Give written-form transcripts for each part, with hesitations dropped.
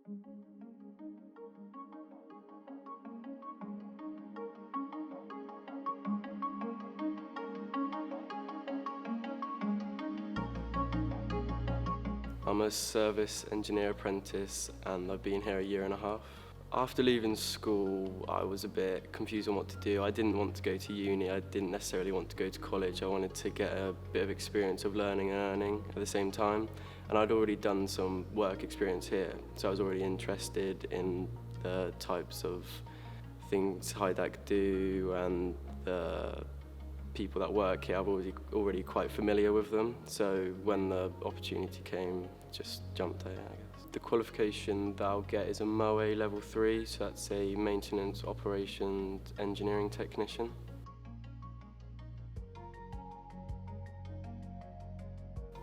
I'm a service engineer apprentice and I've been here a year and a half. After leaving school, I was a bit confused on what to do. I didn't want to go to uni, I didn't necessarily want to go to college. I wanted to get a bit of experience of learning and earning at the same time. And I'd already done some work experience here, so I was already interested in the types of things HYDAC do and the people that work here. I'm already quite familiar with them, so when the opportunity came, just jumped at it, I guess. The qualification that I'll get is a MOE level 3, so that's a maintenance operations engineering technician.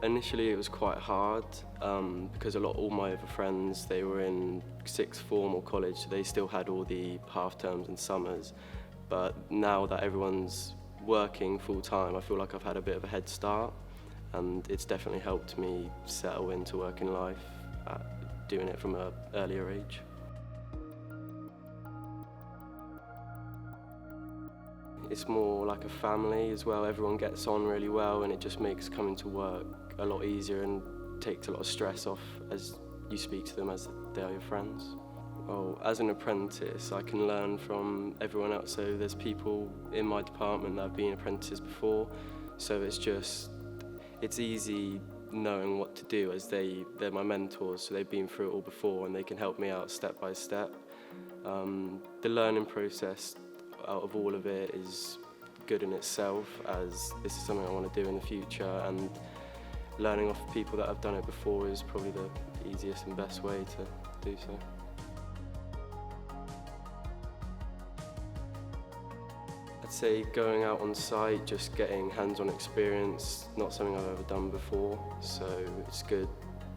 Initially it was quite hard because all my other friends, they were in sixth form or college, so they still had all the half terms and summers. But now that everyone's working full-time, I feel like I've had a bit of a head start, and it's definitely helped me settle into working life, doing it from an earlier age. It's more like a family as well. Everyone gets on really well, and it just makes coming to work a lot easier and takes a lot of stress off as you speak to them as they are your friends. Well, as an apprentice, I can learn from everyone else. So there's people in my department that have been apprentices before, so it's easy knowing what to do as they're my mentors, so they've been through it all before and they can help me out step by step. The learning process out of all of it is good in itself, as this is something I want to do in the future, and learning off people that have done it before is probably the easiest and best way to do so. I'd say going out on site, just getting hands-on experience, not something I've ever done before, so it's good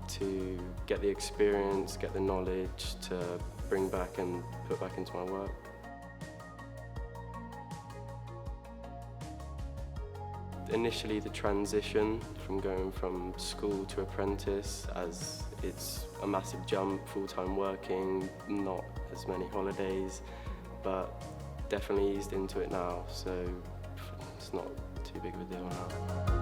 to get the experience, get the knowledge to bring back and put back into my work. Initially the transition from going from school to apprentice, as it's a massive jump, full-time working, not as many holidays, but definitely eased into it now, so it's not too big of a deal now.